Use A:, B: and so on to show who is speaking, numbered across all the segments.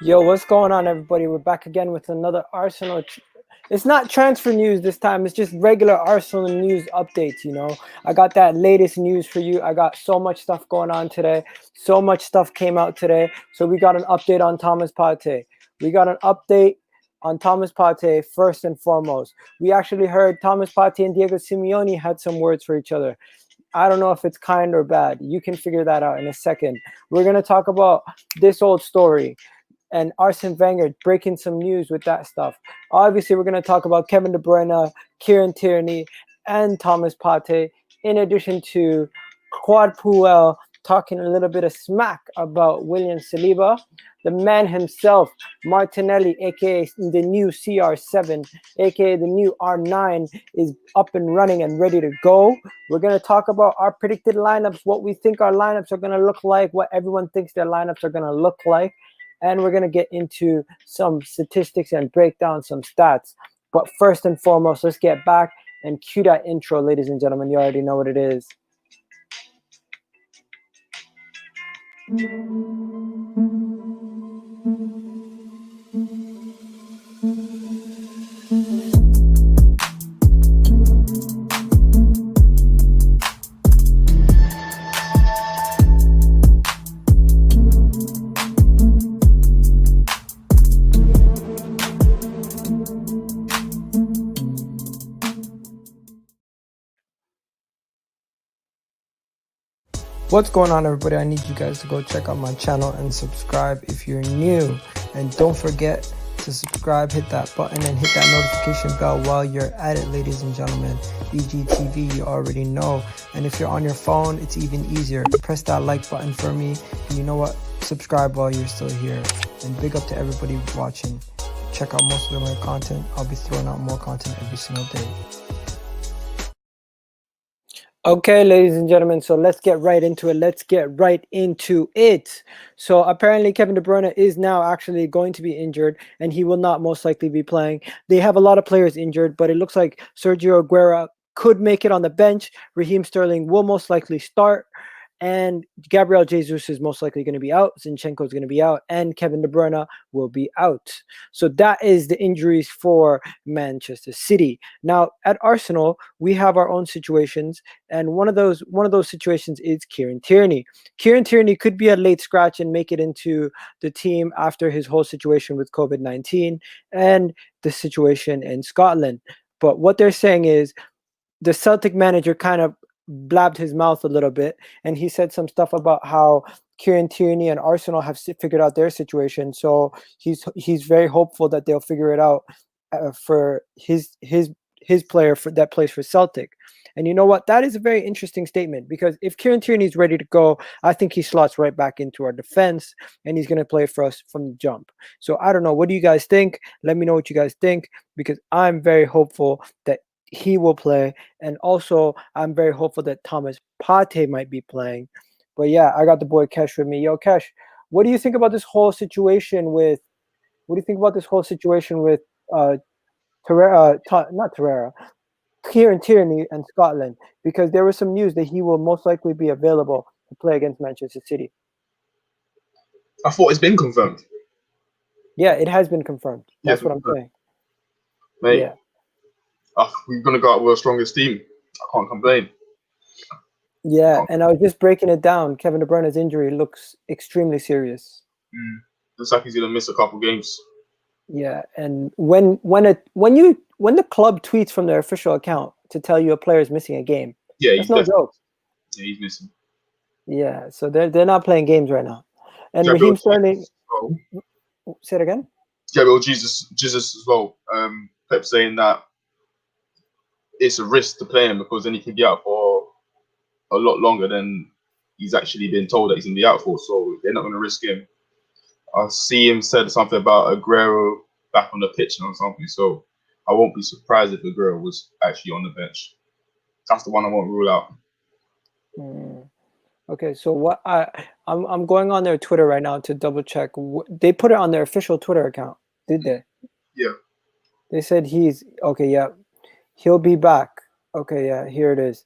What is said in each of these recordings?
A: Yo, what's going on, everybody? We're back again with another Arsenal. It's not transfer news this time. It's just regular Arsenal news updates, I got that latest news for you. I got so much stuff going on today. So much stuff came out today. So we got an update on Thomas Partey. We got an update on Thomas Partey first and foremost. We actually heard Thomas Partey and Diego Simeone had some words for each other. I don't know if it's kind or bad. You can figure that out in a second. We're going to talk about this old story and Arsene Wenger breaking some news with that stuff. Obviously, we're going to talk about Kevin De Bruyne, Kieran Tierney, and Thomas Partey, in addition to Quad Puel talking a little bit of smack about William Saliba. The man himself, Martinelli, aka the new CR7, aka the new R9, is up and running and ready to go. We're going to talk about our predicted lineups, what we think our lineups are going to look like, what everyone thinks their lineups are going to look like. And we're going to get into some statistics and break down some stats. But first and foremost, let's get back and cue that intro, ladies and gentlemen. You already know what it is. What's going on, everybody? I need you guys to go check out my channel and subscribe if you're new. And don't forget to subscribe, hit that button, and hit that notification bell while you're at it, ladies and gentlemen. EGTV, you already know. And if you're on your phone, it's even easier. Press that like button for me. And you know what? Subscribe while you're still here. And big up to everybody watching. Check out most of my content. I'll be throwing out more content every single day. Okay, ladies and gentlemen, so let's get right into it. So apparently Kevin De Bruyne is now actually going to be injured, and he will not most likely be playing. They have a lot of players injured, but it looks like Sergio Aguero could make it on the bench. Raheem Sterling will most likely start. And Gabriel Jesus is most likely going to be out. Zinchenko is going to be out. And Kevin De Bruyne will be out. So that is the injuries for Manchester City. Now, at Arsenal, we have our own situations. And one of those situations is Kieran Tierney. Kieran Tierney could be a late scratch and make it into the team after his whole situation with COVID-19 and the situation in Scotland. But what they're saying is the Celtic manager kind of blabbed his mouth a little bit, and he said some stuff about how Kieran Tierney and Arsenal have figured out their situation. So he's very hopeful that they'll figure it out for his player that plays for Celtic. And you know what? That is a very interesting statement, because if Kieran Tierney is ready to go, I think he slots right back into our defense, and he's going to play for us from the jump. So I don't know. What do you guys think? Let me know what you guys think, because I'm very hopeful that he will play, and also I'm very hopeful that Thomas Partey might be playing. But yeah, I got the boy Kesh with me. Yo, Kesh, what do you think about this whole situation with? What do you think about this whole situation with not Torreira, Kieran Tierney and Scotland? Because there was some news that he will most likely be available to play against Manchester City.
B: I thought it's been confirmed.
A: Yeah, it has been confirmed. That's what I'm saying.
B: Mate, yeah. We're going to go out with our strongest team. I can't complain.
A: Yeah, and I was just breaking it down. Kevin De Bruyne's injury looks extremely serious.
B: Looks like he's going to miss a couple games.
A: Yeah, and when the club tweets from their official account to tell you a player is missing a game, that's no joke.
B: Yeah, he's missing.
A: Yeah, so they're not playing games right now. And Raheem Sterling. Say it again.
B: Gabriel Jesus as well. Pep saying that it's a risk to play him, because then he can be out for a lot longer than he's actually been told that he's going to be out for. So they're not going to risk him. I see him said something about Aguero back on the pitch or something. So I won't be surprised if Aguero was actually on the bench. That's the one I won't rule out.
A: Okay, so what I'm going on their Twitter right now to double check. They put it on their official Twitter account, did they?
B: Yeah.
A: They said he's okay. Yeah, he'll be back. Okay, yeah, here it is.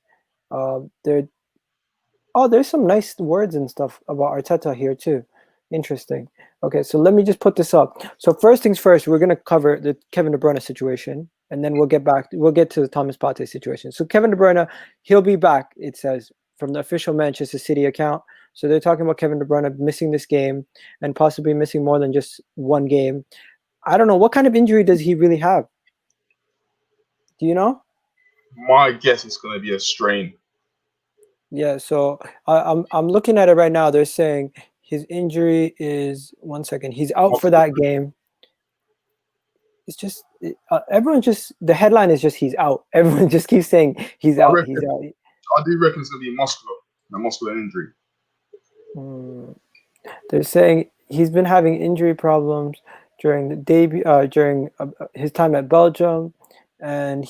A: There's some nice words and stuff about Arteta here too. Interesting. Okay, so let me just put this up. So first things first, we're gonna cover the Kevin De Bruyne situation, and then we'll get to the Thomas Partey situation. So Kevin De Bruyne, he'll be back. It says from the official Manchester City account. So they're talking about Kevin De Bruyne missing this game and possibly missing more than just one game. I don't know what kind of injury does he really have. Do you know?
B: My guess is going to be a strain.
A: Yeah. So I'm looking at it right now. They're saying his injury is 1 second. He's out for that game. It's just everyone just the headline is just he's out. Everyone just keeps saying he's out. He's out.
B: I do reckon it's going to be a muscular injury.
A: They're saying he's been having injury problems during the debut, during his time at Belgium, and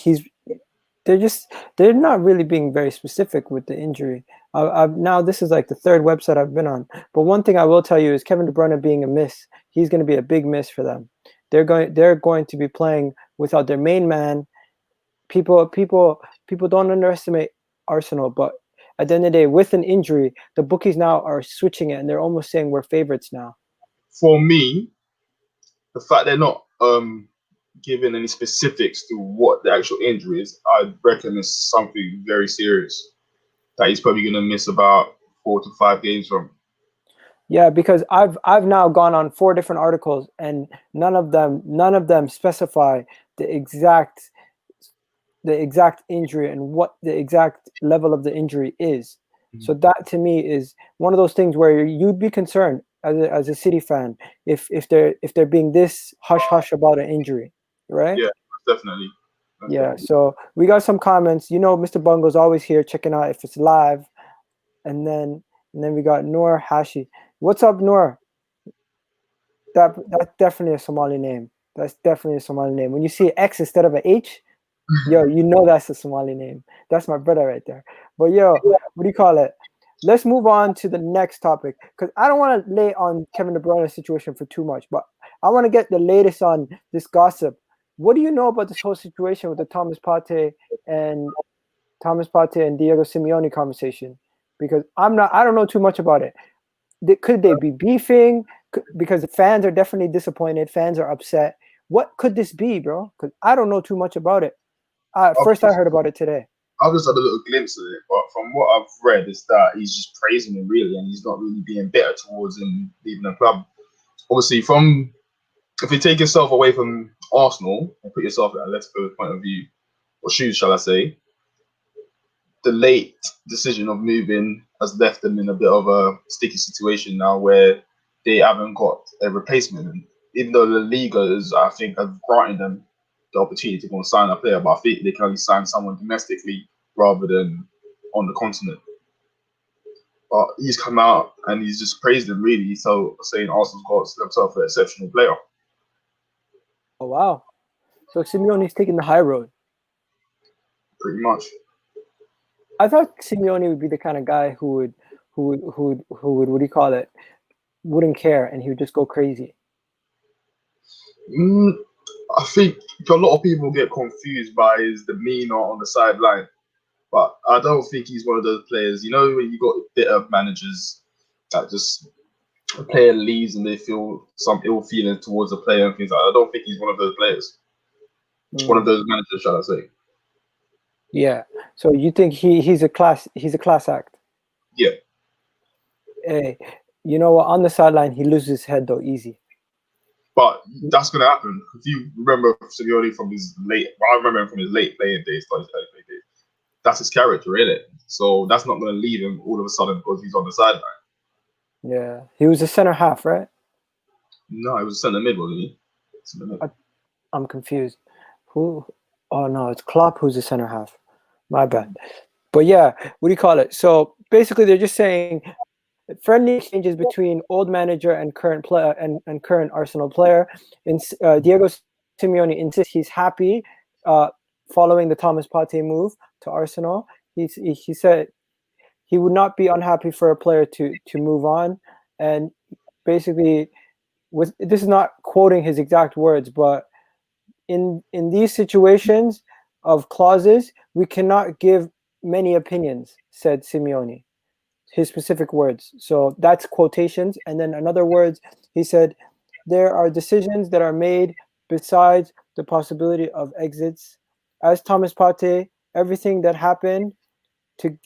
A: they're not really being very specific with the injury. Now this is like the third website I've been on, but one thing I will tell you is Kevin De Bruyne being a miss. He's going to be a big miss for them. They're going to be playing without their main man. People don't underestimate Arsenal, but at the end of the day, with an injury, the bookies now are switching it, and they're almost saying we're favorites now.
B: For me, the fact they're not giving any specifics to what the actual injury is, I reckon it's something very serious that he's probably going to miss about 4 to 5 games from.
A: Yeah, because I've now gone on 4 different articles, and none of them specify the exact injury and what the exact level of the injury is. So that to me is one of those things where you'd be concerned as a City fan if they're being this hush about an injury, right?
B: Yeah, definitely.
A: Yeah. So we got some comments. Mr. Bungo's always here checking out if it's live, and then we got Noor Hashi. What's up, Noor? That's definitely a Somali name. That's definitely a Somali name. When you see an X instead of an H, yo, that's a Somali name. That's my brother right there. But yo, what do you call it? Let's move on to the next topic, because I don't want to lay on Kevin De Bruyne's situation for too much, but I want to get the latest on this gossip. What do you know about this whole situation with the Thomas Partey and Diego Simeone conversation? Because I don't know too much about it. Could they be beefing? Because the fans are definitely disappointed. Fans are upset. What could this be, bro? Because I don't know too much about it. First, I heard about it today.
B: I've just had a little glimpse of it, but from what I've read, is that he's just praising him really, and he's not really being bitter towards him leaving the club. Obviously, if you take yourself away from Arsenal and put yourself in a Atletico's point of view, or shoes, shall I say, the late decision of moving has left them in a bit of a sticky situation now where they haven't got a replacement. And even though the Liga I think, have granted them the opportunity to go and sign a player, but I think they can only sign someone domestically rather than on the continent. But he's come out and he's just praised them really, so saying Arsenal's got themselves an exceptional player.
A: Oh wow! So Simeone's taking the high road.
B: Pretty much.
A: I thought Simeone would be the kind of guy who would what do you call it? Wouldn't care, and he would just go crazy.
B: I think a lot of people get confused by his demeanor on the sideline, but I don't think he's one of those players. When you got bitter managers that just a player leaves and they feel some ill feeling towards the player and things like that. I don't think he's one of those players. One of those managers, shall I say?
A: Yeah. So you think he's a class act?
B: Yeah.
A: Hey, you know what? On the sideline, he loses his head though, easy.
B: But that's going to happen. If you remember Simeone from his late playing days, that's his character, isn't it? So that's not going to leave him all of a sudden because he's on the sideline.
A: Yeah, he was a center half, right?
B: No, he was a centre mid, wasn't he?
A: I'm confused. Who? Oh no, it's Klopp who's the center half. My bad. But yeah, what do you call it? So basically, they're just saying friendly exchanges between old manager and current player and current Arsenal player. And Diego Simeone insists he's happy following the Thomas Partey move to Arsenal. He said he would not be unhappy for a player to move on, and basically, this is not quoting his exact words, but in these situations of clauses, we cannot give many opinions, said Simeone. his specific words. So that's quotations. And then another words, he said, there are decisions that are made besides the possibility of exits. As Thomas Partey, everything that happened to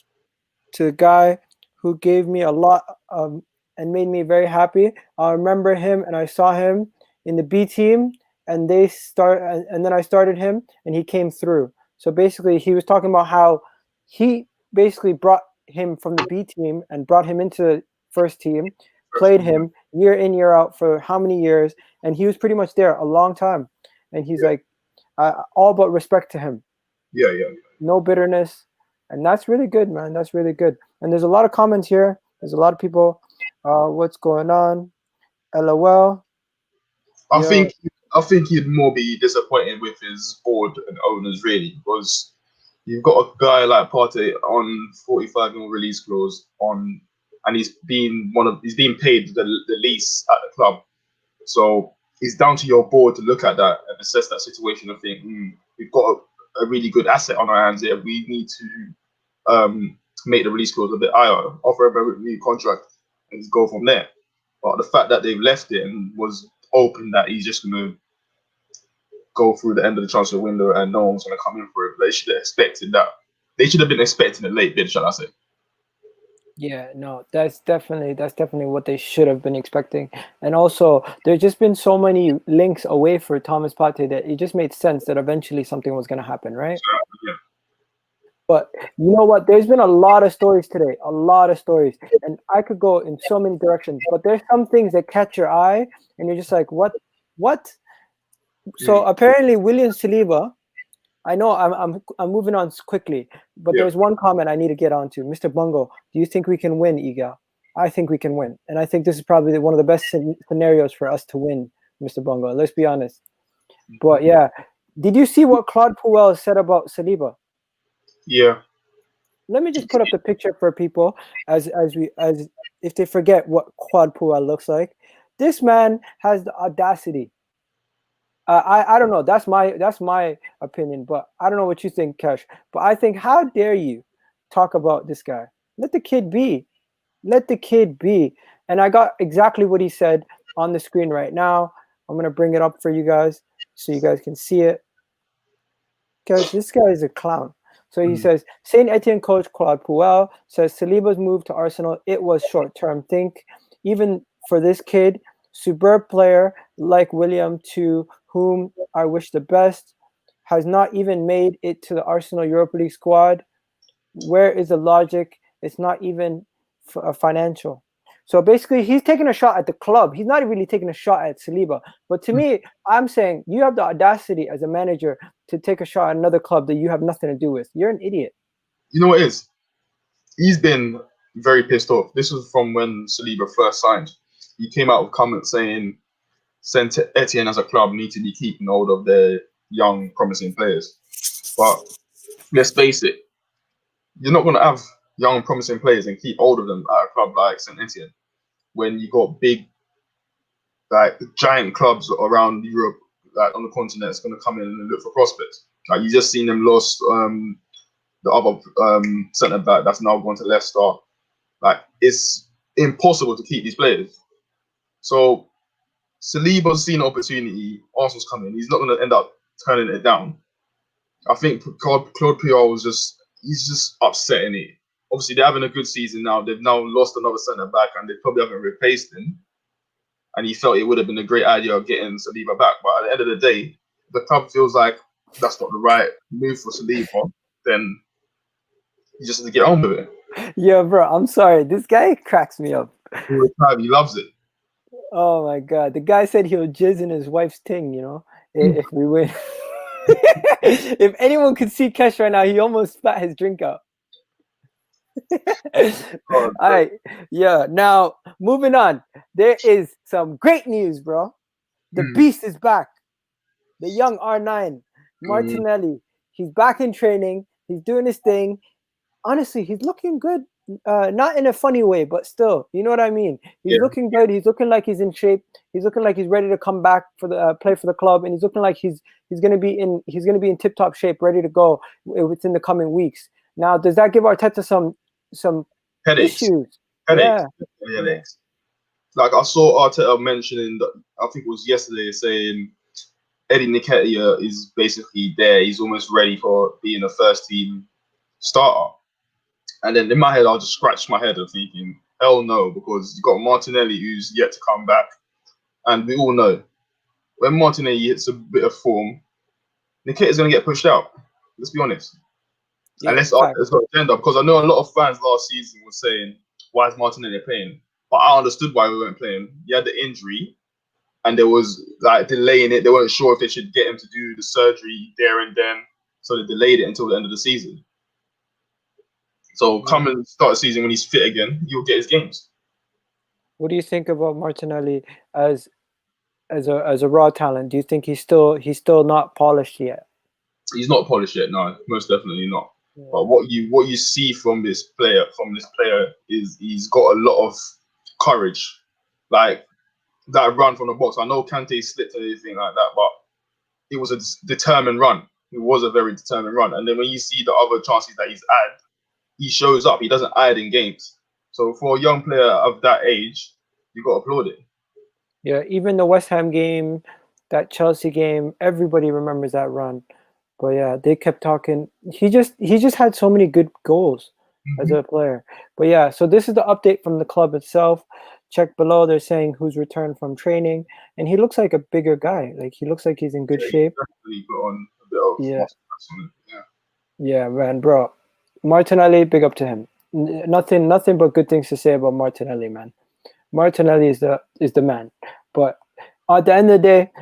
A: a guy who gave me a lot and made me very happy. I remember him, and I saw him in the B team, and and then I started him, and he came through. So basically, he was talking about how he basically brought him from the B team and brought him into the first team, played him year in, year out for how many years, and he was pretty much there a long time. And he's like, all but respect to him.
B: Yeah.
A: No bitterness. And that's really good, man. That's really good. And there's a lot of comments here. There's a lot of people. What's going on? LOL.
B: I
A: Yeah.
B: think he'd more be disappointed with his board and owners, really, because you've got a guy like Partey on 45 mil release clause and he's being paid the least at the club. So it's down to your board to look at that and assess that situation and think, we've got a really good asset on our hands here. We need to make the release clause a bit higher, offer a new contract, and go from there. But the fact that they've left it and was open that he's just going to go through the end of the transfer window and no one's going to come in for it, they should have expected that. They should have been expecting a late bid, shall I say?
A: Yeah, no, that's definitely what they should have been expecting. And also, there's just been so many links away for Thomas Partey that it just made sense that eventually something was going to happen, right?
B: Yeah.
A: But you know what? There's been a lot of stories today, a lot of stories, and I could go in so many directions. But there's some things that catch your eye, and you're just like, what? So apparently, William Saliba. I know I'm moving on quickly, but there's one comment I need to get onto. Mr. Bungo, do you think we can win, Iga? I think we can win, and I think this is probably one of the best scenarios for us to win, Mr. Bungo. Let's be honest. But yeah, did you see what Claude Puel said about Saliba?
B: Yeah.
A: Let me just put up the picture for people as if they forget what Claude Puel looks like. This man has the audacity. I don't know. That's my opinion, but I don't know what you think, Kesh. But I think, how dare you talk about this guy? Let the kid be. Let the kid be. And I got exactly what he said on the screen right now. I'm gonna bring it up for you guys so you guys can see it. Because this guy is a clown. So he says, Saint Etienne coach Claude Puel says Saliba's move to Arsenal, it was short-term think. Even for this kid, superb player like William, to whom I wish the best, has not even made it to the Arsenal Europa League squad. Where is the logic? It's not even financial. So basically, he's taking a shot at the club. He's not really taking a shot at Saliba. But to me, I'm saying you have the audacity as a manager to take a shot at another club that you have nothing to do with. You're an idiot.
B: You know what it is? He's been very pissed off. This was from when Saliba first signed. He came out with comments saying Saint Etienne as a club need to be keeping hold of their young, promising players. But let's face it, you're not going to have young, promising players and keep hold of them at a club like Saint Etienne when you got big, like giant clubs around Europe, like on the continent, that's going to come in and look for prospects. Like you just seen them lost the other centre back that's now gone to Leicester. Like it's impossible to keep these players. So Saliba's seen an opportunity. Arsenal's coming. He's not going to end up turning it down. I think Claude Puel he's just upsetting it. Obviously, they're having a good season now. They've now lost another centre back, and they probably haven't replaced him. And he felt it would have been a great idea of getting Saliba back. But at the end of the day, the club feels like that's not the right move for Saliba. Then he just has to get on with it.
A: Yeah, bro, I'm sorry. This guy cracks me up.
B: He loves it.
A: Oh my god. The guy said he'll jizz in his wife's ting, if we win. If anyone could see Kesh right now, he almost spat his drink out. All right. Yeah. Now, moving on. There is some great news, bro. The beast is back. The young R9, Martinelli. He's back in training. He's doing his thing. Honestly, he's looking good. Not in a funny way, but still, you know what I mean? He's looking good. He's looking like he's in shape. He's looking like he's ready to come back for the play for the club, and he's looking like he's gonna be in tip-top shape, ready to go within the coming weeks. Now, does that give Arteta some
B: Headaches,
A: issues.
B: headaches,
A: Yeah, yeah.
B: headaches. Like I saw Arteta mentioning that I think it was yesterday, saying Eddie Nketiah is basically there. He's almost ready for being a first team starter. And then in my head, I'll just scratch my head and thinking, hell no, because you've got Martinelli who's yet to come back. And we all know when Martinelli hits a bit of form, Nketiah's going to get pushed out. Let's be honest.
A: Yeah,
B: Unless
A: fact.
B: Arteta's got agenda. Because I know a lot of fans last season were saying, why is Martinelli playing? But I understood why we weren't playing. He had the injury and there was like delaying it. They weren't sure if they should get him to do the surgery there and then. So they delayed it until the end of the season. So come and start the season when he's fit again, he'll get his games.
A: What do you think about Martinelli as a raw talent? Do you think he's still not polished yet?
B: He's not polished yet, no, most definitely not.
A: Yeah.
B: But what you see from this player is he's got a lot of courage. Like that run from the box. I know Kante slipped and everything like that, but it was a determined run. It was a very determined run. And then when you see the other chances that he's had, he shows up. He doesn't hide in games. So for a young player of that age, you got to applaud it.
A: Yeah, even the West Ham game, that Chelsea game, everybody remembers that run. But yeah, they kept talking. He just had so many good goals as a player. But yeah, so this is the update from the club itself. Check below. They're saying who's returned from training, and he looks like a bigger guy. Like he looks like he's in good shape.
B: Definitely put on a bit of
A: Yeah,
B: muscle mass on it.
A: yeah, man, bro. Martinelli, big up to him. Nothing but good things to say about Martinelli, man. Martinelli is the man. But at the end of the day,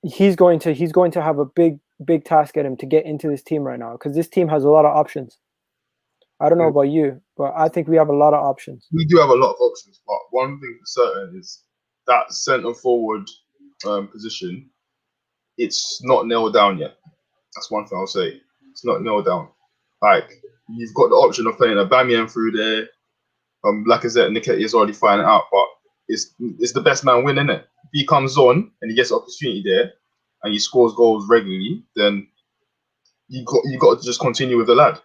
A: he's going to have a big task at him to get into this team right now, because this team has a lot of options. I don't know about you, but I think we have a lot of options.
B: We do have a lot of options, but one thing for certain is that centre forward position, it's not nailed down yet. That's one thing I'll say. It's not nailed down. Like you've got the option of playing a Bamian through there. Like I said, Nketiah is already finding out, but it's the best man win, isn't it? If he comes on and he gets opportunity there and he scores goals regularly, then you got to just continue with the lad.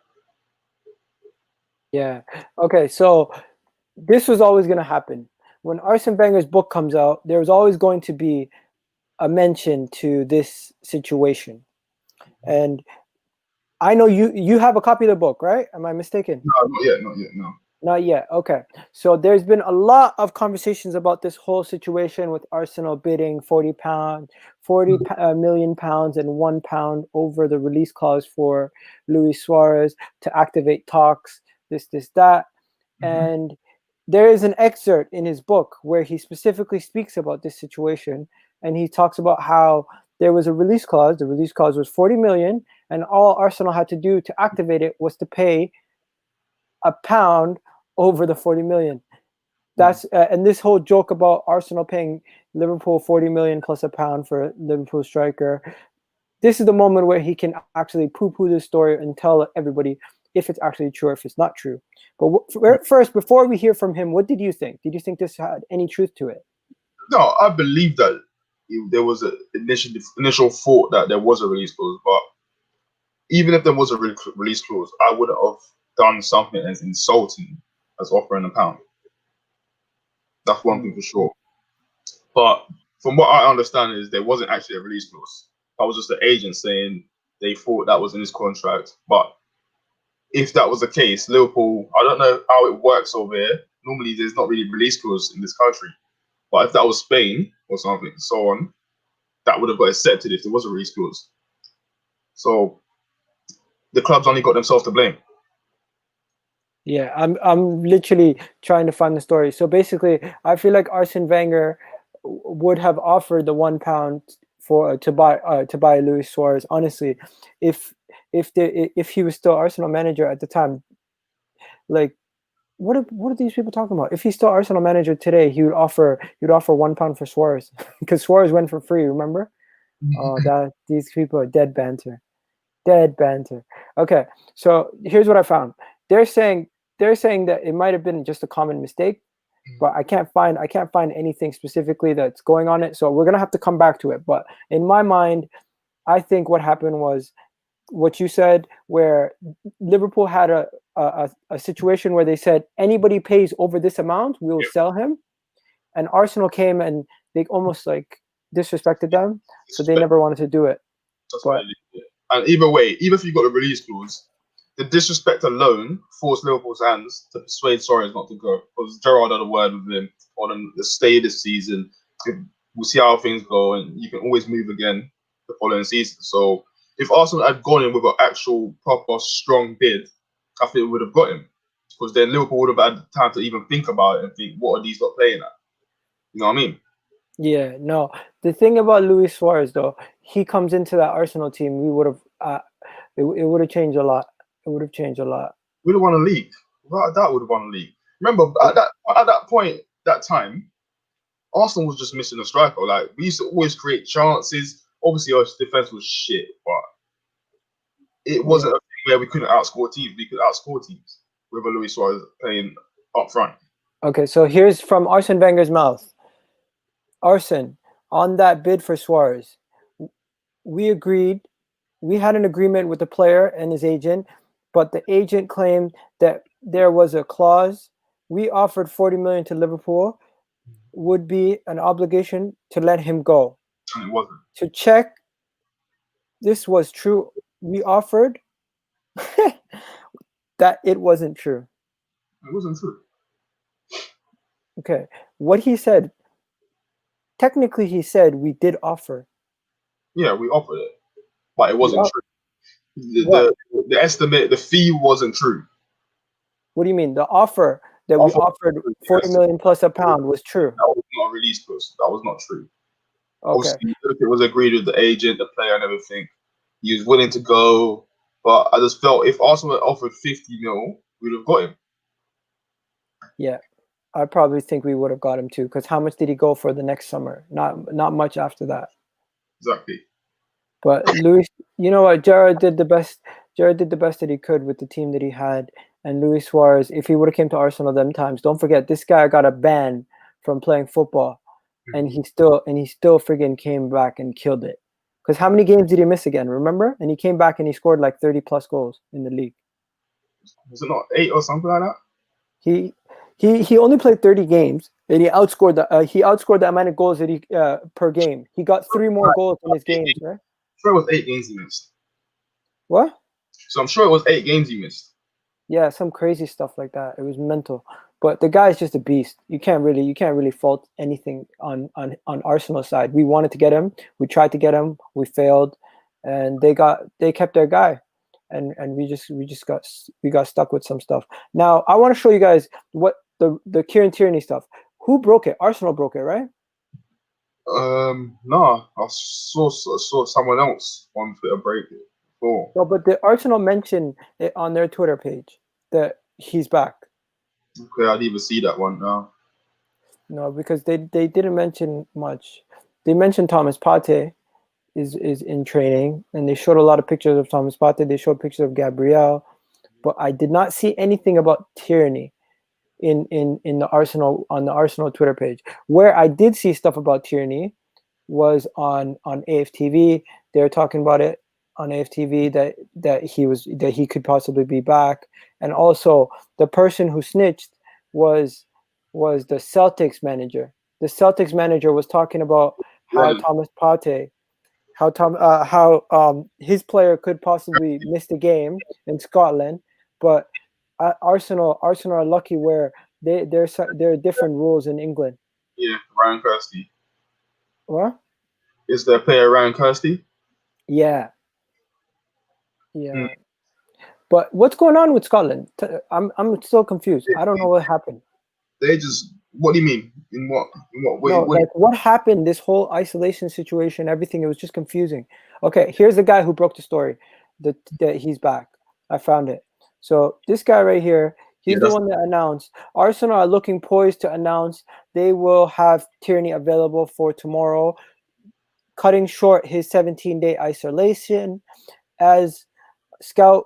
A: Yeah. Okay, so this was always going to happen. When Arsene Wenger's book comes out, there was always going to be a mention to this situation. And I know you have a copy of the book, right? Am I mistaken?
B: No, not yet, no.
A: Not yet. Okay. So there's been a lot of conversations about this whole situation with Arsenal bidding 40 million pounds and £1 over the release clause for Luis Suarez to activate talks, this, that. And there is an excerpt in his book where he specifically speaks about this situation. And he talks about how there was a release clause. The release clause was 40 million. And all Arsenal had to do to activate it was to pay £1 over the 40 million. That's and this whole joke about Arsenal paying Liverpool 40 million plus £1 for Liverpool striker. This is the moment where he can actually poo-poo this story and tell everybody if it's actually true or if it's not true. But first, before we hear from him, what did you think? Did you think this had any truth to it?
B: No, I believe that there was an initial thought that there was a release clause, but even if there was a release clause, I wouldn't have done something as insulting as offering £1. That's one thing for sure. But from what I understand is there wasn't actually a release clause. That was just the agent saying they thought that was in his contract. But if that was the case, Liverpool, I don't know how it works over here. Normally there's not really release clause in this country. But if that was Spain or something, so on, that would have got accepted if there was a release clause. So the clubs only got themselves to blame.
A: Yeah, I'm literally trying to find the story. So basically, I feel like Arsene Wenger would have offered the £1 for to buy Luis Suarez. Honestly, if he was still Arsenal manager at the time, like what are these people talking about? If he's still Arsenal manager today, he would offer £1 for Suarez because Suarez went for free. Remember? Oh, that these people are dead banter. Okay, so here's what I found. They're saying that it might have been just a common mistake, but I can't find anything specifically that's going on it. So we're gonna have to come back to it. But in my mind, I think what happened was what you said, where Liverpool had a situation where they said anybody pays over this amount, we'll
B: Yeah,
A: sell him, and Arsenal came and they almost like disrespected them, so they
B: disrespect.
A: never wanted to do it.
B: That's why.
A: But
B: And either way, even if you got the release clause, the disrespect alone forced Liverpool's hands to persuade Suarez not to go. Because Gerrard had a word with him on the stay this season. We'll see how things go, and you can always move again the following season. So if Arsenal had gone in with an actual proper strong bid, I think we would have got him. Because then Liverpool would have had time to even think about it and think, what are these lot playing at? You know what I mean?
A: yeah, no. The thing about Luis Suarez, though, he comes into that Arsenal team, we would have, it would have changed a lot. It would have changed a lot.
B: We'd have won a league. Without a doubt, would have won a league. Remember, at that point, that time, Arsenal was just missing a striker. Like, we used to always create chances. Obviously, our defense was shit, but it
A: Yeah.
B: wasn't a thing where we couldn't outscore teams. We could outscore teams with a Luis Suarez playing up front.
A: Okay, so here's from Arsene Wenger's mouth. Arsene, on that bid for Suarez, we agreed, we had an agreement with the player and his agent, but the agent claimed that there was a clause. We offered 40 million to Liverpool, would be an obligation to let him go.
B: And it wasn't.
A: To check this was true, we offered that it wasn't true.
B: It wasn't true.
A: Okay, what he said, technically he said we did offer.
B: Yeah, we offered it, but it wasn't true.
A: What?
B: The estimate, the fee wasn't true.
A: What do you mean? The offer that we offered 40 million plus a pound was true.
B: That was not a release clause. That was not true.
A: Okay.
B: Obviously, if it was agreed with the agent, the player, and everything, he was willing to go. But I just felt if Arsenal had offered 50 mil, we'd have got him.
A: Yeah, I probably think we would have got him too. Because how much did he go for the next summer? Not much after that.
B: Exactly.
A: But Luis, you know what? Gerrard did the best. Gerrard did the best that he could with the team that he had. And Luis Suarez, if he would have came to Arsenal them times, don't forget this guy got a ban from playing football, and he still friggin' came back and killed it. Because how many games did he miss again? Remember? And he came back and he scored like 30 plus goals in the league.
B: Was it not 8 or something like that?
A: He only played 30 games, and he outscored the amount of goals that he per game. He got 3 more goals in his games, right?
B: I'm sure it was 8 games he missed.
A: What?
B: So I'm sure it was 8 games he missed.
A: Yeah, some crazy stuff like that. It was mental. But the guy's just a beast. You can't really fault anything on Arsenal's side. We wanted to get him. We tried to get him. We failed, and they kept their guy, and we got stuck with some stuff. Now I want to show you guys what the Kieran Tierney stuff. Who broke it? Arsenal broke it, right?
B: No, I saw someone else on Twitter break it before.
A: No, but the Arsenal mentioned it on their Twitter page that he's back.
B: Okay, I didn't even see that one now.
A: No, because they didn't mention much. They mentioned Thomas Partey is in training, and they showed a lot of pictures of Thomas Partey. They showed pictures of Gabriel, but I did not see anything about Tierney in the Arsenal on the Arsenal Twitter page. Where I did see stuff about Tierney was on AFTV. They were talking about it on AFTV that he could possibly be back, and also the person who snitched was the Celtics manager. The Celtics manager was talking about how Thomas Partey, how his player could possibly miss the game in Scotland, but Arsenal are lucky where there are different rules in England.
B: Yeah, Ryan Kirsty.
A: What?
B: Is there a player Ryan Kirsty?
A: Yeah. But what's going on with Scotland? I'm still confused. I don't know what happened.
B: They just. What do you mean? In what way?
A: No, like what happened? This whole isolation situation, everything. It was just confusing. Okay, here's the guy who broke the story. That he's back. I found it. So this guy right here, he's the one that announced Arsenal are looking poised to announce they will have Tierney available for tomorrow, cutting short his 17-day isolation. As Scout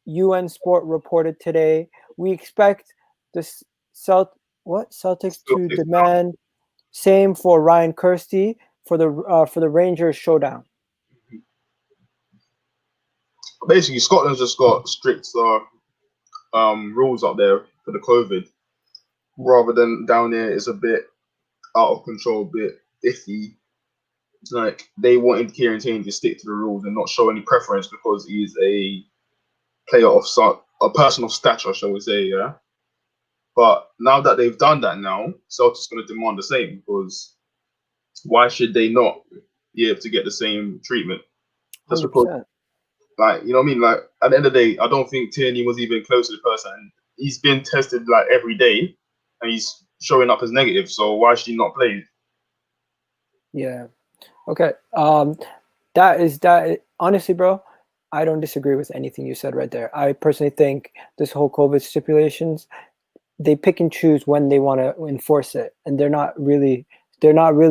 A: UN Sport reported today, we expect the Celtics to demand same for Ryan Kirsty for the Rangers showdown.
B: basically Scotland's just got strict rules up there for the COVID, rather than down here it's a bit out of control, a bit iffy. Like they wanted Kieran Tierney to stick to the rules and not show any preference because he's a player of a person of stature, shall we say, yeah. But now that they've done that, now Celtic's going to demand the same because why should they not be able to get the same treatment? Just because,
A: 100%.
B: like, you know what I mean? Like at the end of the day, I don't think Tierney was even close to the person. He's been tested like every day, and he's showing up as negative. So why should he not play?
A: Yeah. Okay. Honestly, bro, I don't disagree with anything you said right there. I personally think this whole COVID stipulations, they pick and choose when they want to enforce it, and they're not really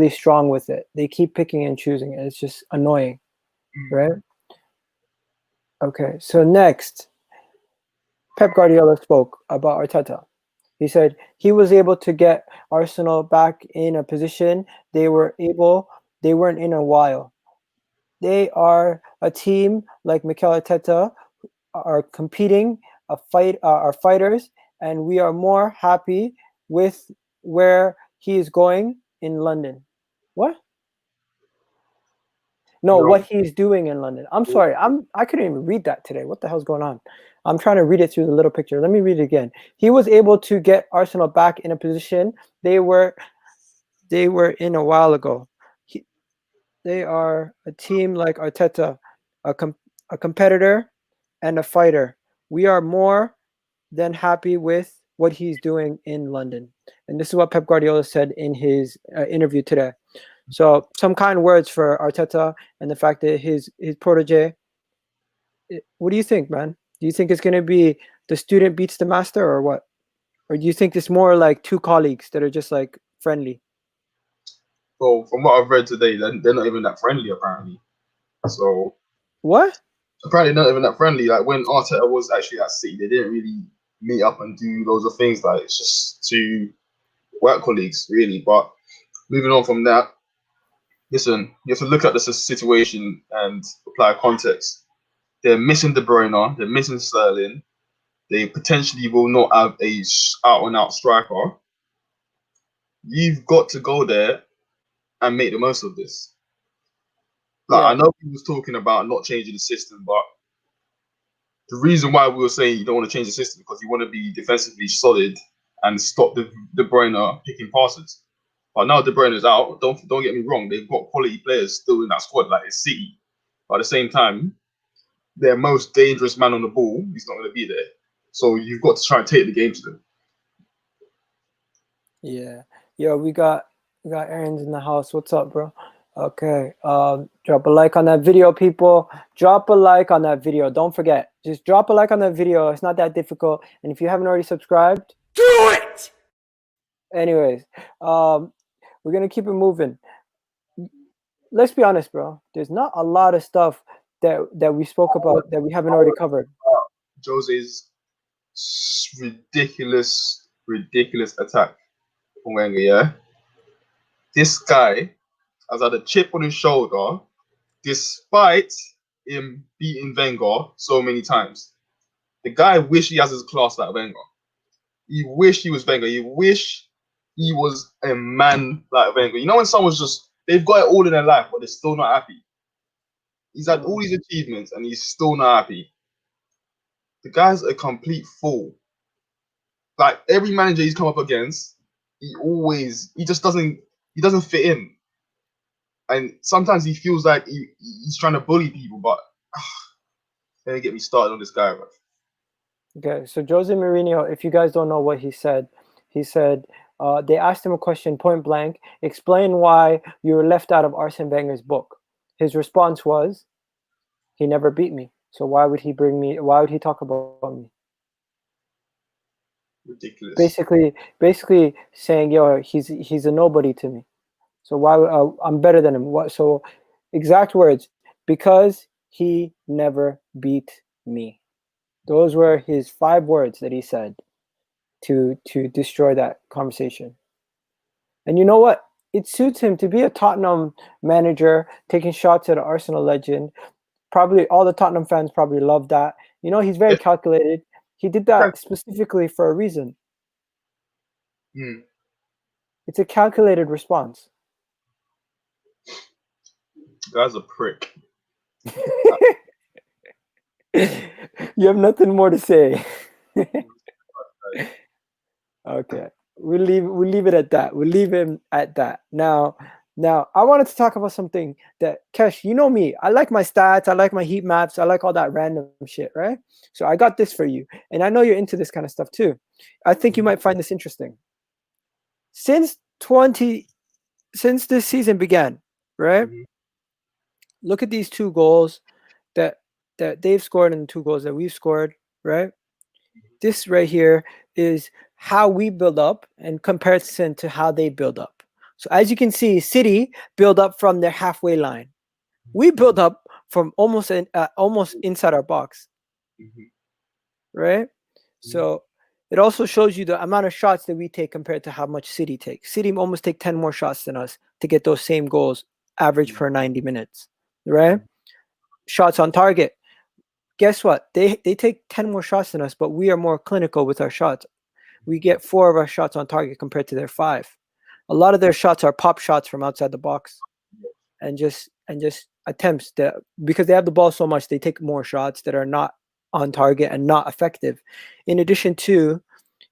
A: strong with it. They keep picking and choosing it. It's just annoying, right? Okay. So next, Pep Guardiola spoke about Arteta. He said he was able to get Arsenal back in a position they weren't in a while. They are a team like Mikel Arteta are competing, are fighters, and we are more happy with where he is going in London. What? No,
B: No,
A: what he's doing in London. I'm sorry. I couldn't even read that today. What the hell's going on? I'm trying to read it through the little picture. Let me read it again. He was able to get Arsenal back in a position they were in a while ago. They are a team like Arteta, a competitor and a fighter. We are more than happy with what he's doing in London. And this is what Pep Guardiola said in his interview today. So some kind words for Arteta and the fact that his protege. What do you think, man? Do you think it's going to be the student beats the master or what? Or do you think it's more like two colleagues that are just like friendly?
B: well, from what I've read today, they're not even that friendly apparently. So
A: What?
B: apparently not even that friendly. Like when Arteta was actually at City, they didn't really meet up and do loads of things. Like it's just two work colleagues, really. But moving on from that, listen, you have to look at the situation and apply context. They're missing De Bruyne, they're missing Sterling. They potentially will not have a out-and-out striker. You've got to go there and make the most of this. Like I
A: Yeah.
B: know he was talking about not changing the system, but the reason why we were saying you don't want to change the system because you want to be defensively solid and stop the De Bruyne picking passes. But now De Bruyne is out. Don't get me wrong. They've got quality players still in that squad, like it's City. But at the same time, their most dangerous man on the ball, he's not going to be there. So you've got to try and take the game to them.
A: Yeah. Yo, we got Aaron's in the house. What's up, bro? Okay. Drop a like on that video, people. Drop a like on that video. Don't forget. Just drop a like on that video. It's not that difficult. And if you haven't already subscribed,
C: do it.
A: Anyways, we're gonna keep it moving. Let's be honest, bro. There's not a lot of stuff that we spoke about that we haven't already covered.
B: Jose's ridiculous attack from Wenger, yeah? This guy has had a chip on his shoulder despite him beating Wenger so many times. The guy wish he has his class like Wenger. He wish he was Wenger. He wish he was a man like Wenger. You know when someone's just, they've got it all in their life, but they're still not happy. He's had all these achievements and he's still not happy. The guy's a complete fool. Like every manager he's come up against, he just doesn't fit in. And sometimes he feels like he's trying to bully people, but don't get me started on this guy, bro.
A: Okay, so Jose Mourinho, if you guys don't know what he said they asked him a question point blank, explain why you were left out of Arsene Wenger's book. His response was, he never beat me. So why would he talk about me?
B: Ridiculous.
A: Basically saying, yo, he's a nobody to me. So why I'm better than him? What? So exact words, because he never beat me. Those were his 5 words that he said to destroy that conversation. And you know what? It suits him to be a Tottenham manager taking shots at an Arsenal legend. Probably all the Tottenham fans probably love that. You know, he's very
B: Yeah.
A: calculated. He did that specifically for a reason.
B: Mm.
A: It's a calculated response.
B: Guy's a prick.
A: You have nothing more to say. Okay. We'll leave it at that. We'll leave him at that. Now I wanted to talk about something that Kesh, you know me. I like my stats, I like my heat maps, I like all that random shit, right? So I got this for you. And I know you're into this kind of stuff too. I think you might find this interesting. Since this season began, right?
B: Mhm.
A: Look at these 2 goals that they've scored and the 2 goals that we've scored, right? This right here is how we build up in comparison to how they build up. So as you can see, City build up from their halfway line. We build up from almost inside our box,
B: Mhm.
A: right?
B: Mhm.
A: So it also shows you the amount of shots that we take compared to how much City takes. City almost take 10 more shots than us to get those same goals average per 90 minutes, right? Shots on target. Guess what? They take 10 more shots than us, but we are more clinical with our shots. We get 4 of our shots on target compared to their 5. A lot of their shots are pop shots from outside the box and just attempts that, because they have the ball so much, they take more shots that are not on target and not effective. In addition to,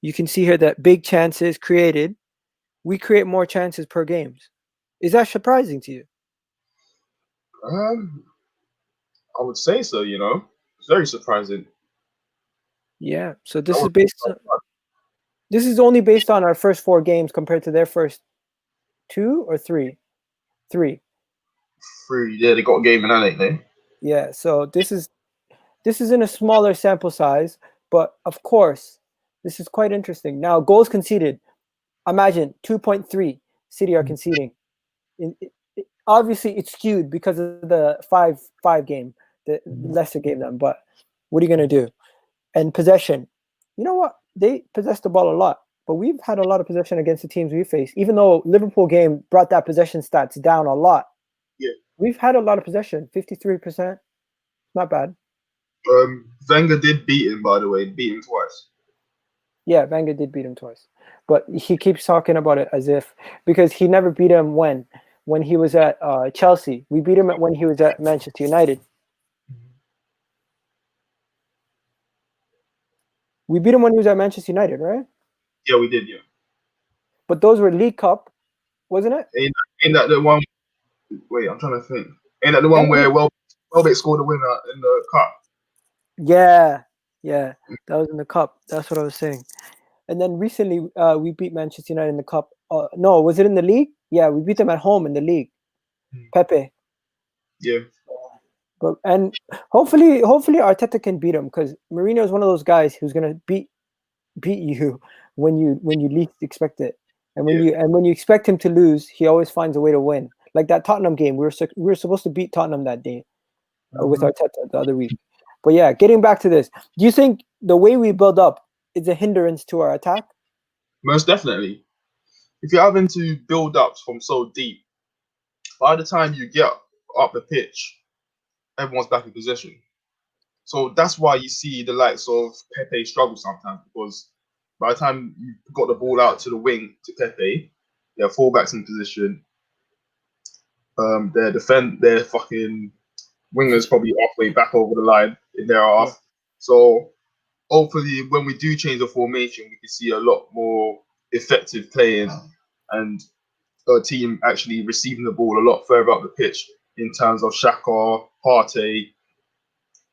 A: you can see here that big chances created, we create more chances per games. Is that surprising to you?
B: Um, I would say so. You know, it's very surprising.
A: Yeah. So
B: I would
A: this is only based on our first 4 games compared to their first 2 or 3. 3.
B: free. Yeah, they got a game in that, ain't they?
A: Yeah. So this is in a smaller sample size, but of course, this is quite interesting. Now, goals conceded. Imagine 2.3 City are conceding. Obviously, it's skewed because of the 5 game, the lesser game them. But what are you gonna do? And possession. You know what? They possess the ball a lot, but we've had a lot of possession against the teams we face. Even though Liverpool game brought that possession stats down a lot,
B: Yeah.
A: we've had a lot of possession. 53%, not bad.
B: Wenger did beat him, by the way. Beat him twice.
A: Yeah, Wenger did beat him twice, but he keeps talking about it as if, because he never beat him when he was at Chelsea. We beat him when he was at Manchester United. We beat him when he was at Manchester United, right?
B: Yeah, we did. Yeah.
A: But those were League Cup, wasn't it?
B: Ain't that the one? Wait, I'm trying to think. Ain't that the one where Welbeck scored the winner in the cup?
A: Yeah, that was in the cup. That's what I was saying. And then recently, we beat Manchester United in the cup. No, was it in the league? Yeah, we beat them at home in the league. Pepe.
B: Yeah.
A: But and hopefully Arteta can beat him, because Mourinho is one of those guys who's gonna beat you when you least expect it, and when you expect him to lose, he always finds a way to win. Like that Tottenham game, we were supposed to beat Tottenham that day with Arteta the other week. But yeah, getting back to this, do you think the way we build up is a hindrance to our attack?
B: Most definitely. If you're having to build up from so deep, by the time you get up the pitch, everyone's back in position. So that's why you see the likes of Pepe struggle sometimes, because by the time you got the ball out to the wing to Pepe, their fullbacks in position, their fucking wingers probably halfway back over the line in their half.
A: Yeah.
B: So hopefully, when we do change the formation, we can see a lot more effective playing and a team actually receiving the ball a lot further up the pitch in terms of Xhaka, Partey,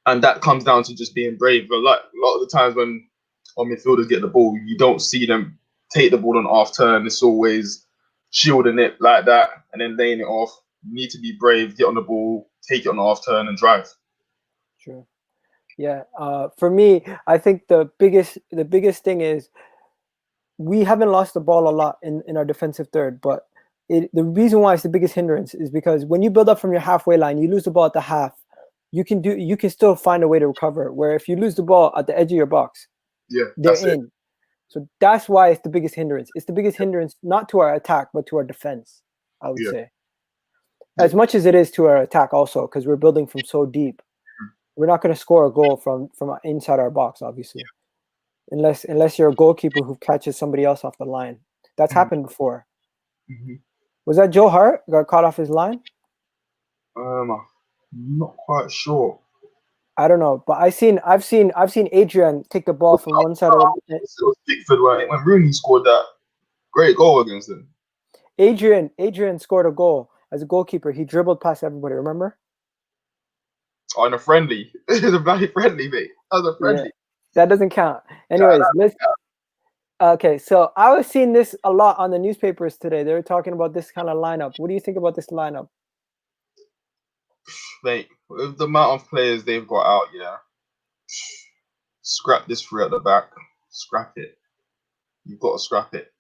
B: and that comes down to just being brave. But like a lot of the times when our midfielders get the ball, you don't see them take the ball on half turn. It's always shielding it like that and then laying it off. You need to be brave, get on the ball, take it on half turn, and drive.
A: True. Yeah. For me, I think the biggest thing is we haven't lost the ball a lot in our defensive third, but the reason why it's the biggest hindrance is because when you build up from your halfway line, you lose the ball at the half. You can still find a way to recover. Where if you lose the ball at the edge of your box,
B: Yeah,
A: they're
B: that's it.
A: in. So that's why it's the biggest hindrance. It's the biggest hindrance not to our attack, but to our defense, I would
B: Yeah,
A: say. As much as it is to our attack also, because we're building from so deep. We're not going to score a goal from inside our box, obviously, unless you're a goalkeeper who catches somebody else off the line. That's happened before. Was that Joe Hart got caught off his line?
B: I'm not quite sure.
A: I don't know, but I've seen Adrian take the ball from one side of the.
B: It was Pickford when Rooney scored that great goal against them.
A: Adrian scored a goal as a goalkeeper. He dribbled past everybody. Remember?
B: On a friendly, it was a very friendly, mate. That was a friendly.
A: Yeah, that doesn't count. Anyways, okay, so I was seeing this a lot on the newspapers today. They were talking about this kind of lineup. What do you think about this lineup?
B: Mate, with the amount of players they've got out, scrap this three at the back. Scrap it. You've got to scrap it.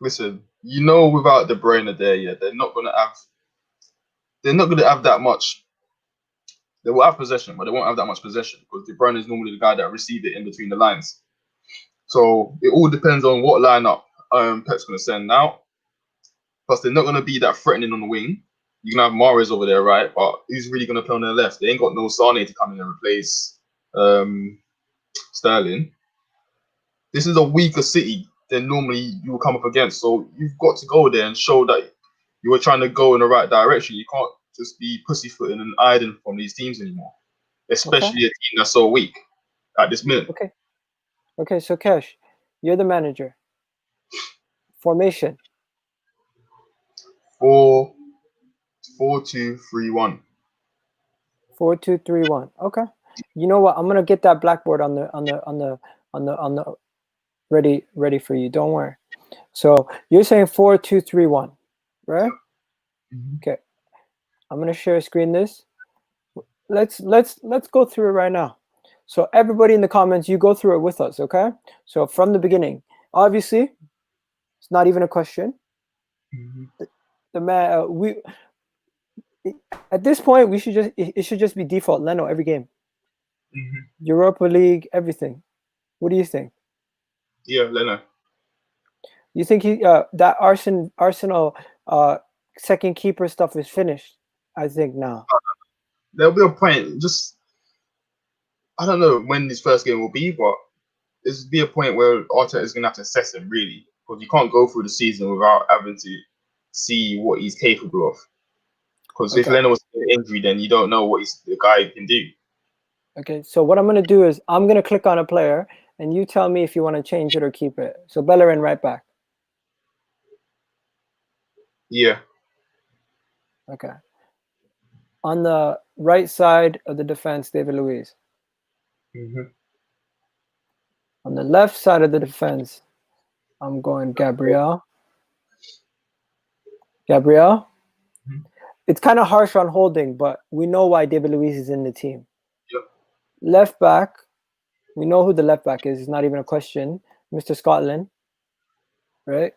B: Listen, without De Bruyne there, they're not gonna have that much. They will have possession, but they won't have that much possession because De Bruyne is normally the guy that receives it in between the lines. So it all depends on what lineup Pep's going to send out. Plus, they're not going to be that threatening on the wing. You can have Mahrez over there, right? But who's really going to play on their left? They ain't got no Sane to come in and replace Sterling. This is a weaker City than normally you will come up against. So you've got to go there and show that you were trying to go in the right direction. You can't just be pussyfooting and hiding from these teams anymore, especially a team that's so weak at this minute.
A: Okay, so Kesh, you're the manager. Formation.
B: 4-2-3-1.
A: 4-2-3-1. Okay. You know what? I'm gonna get that blackboard on the ready for you. Don't worry. So you're saying 4-2-3-1, right? Okay. I'm gonna share screen this. Let's go through it right now. So everybody in the comments, you go through it with us, okay? So from the beginning, obviously, it's not even a question. The man, at this point, it should just be default Leno every game. Europa League, everything. What do you think?
B: Yeah, Leno.
A: You think that Arsenal second keeper stuff is finished? I think now.
B: There'll be a point. I don't know when this first game will be, but there's be a point where Arteta is going to have to assess him really, because you can't go through the season without having to see what he's capable of. Because if Leno was an injury, then you don't know what the guy can do.
A: Okay, so what I'm going to do is I'm going to click on a player, and you tell me if you want to change it or keep it. So Bellerin right back.
B: Yeah.
A: Okay. On the right side of the defense, David Luiz. On the left side of the defense, I'm going Gabriel. It's kind of harsh on Holding, but we know why David Luiz is in the team.
B: Yep.
A: Left back, we know who the left back is. It's not even a question. Mr. Scotland, right?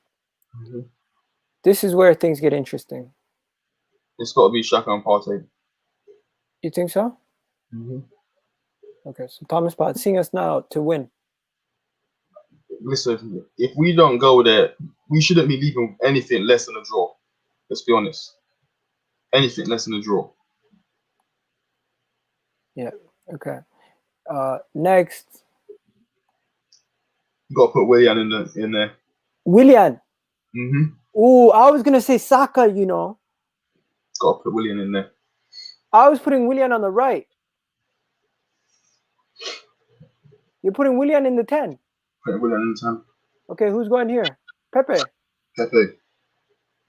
A: This is where things get interesting.
B: It's got to be Xhaka and Partey.
A: You think so? Okay, so Thomas Partey, seeing us now to win.
B: Listen, if we don't go there, we shouldn't be leaving anything less than a draw. Let's be honest. Anything less than a draw.
A: Yeah, okay. Next.
B: You got to put Willian in there.
A: Willian? Ooh, I was going to say Saka, you know.
B: Got to put Willian in there.
A: I was putting Willian on the right. You're putting Willian in the 10.
B: Putting Willian in the 10.
A: Okay, who's going here? Pepe.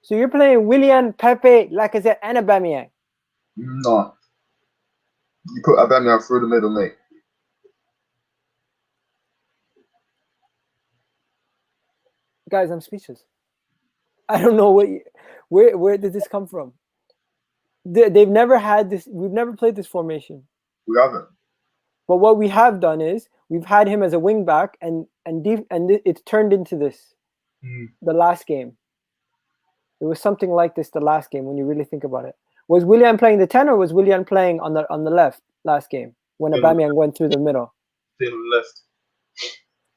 B: So
A: you're playing Willian, Pepe, Lacazette, and Aubameyang?
B: No. You put Aubameyang through the middle, mate.
A: Guys, I'm speechless. I don't know where did this come from? They've never had this. We've never played this formation.
B: We haven't.
A: But what we have done is we've had him as a wing back, and it's turned into this. The last game. It was something like this the last game when you really think about it. Was Willian playing the 10 or was Willian playing on the left last game when Aubameyang went through the middle?
B: Playing on the left.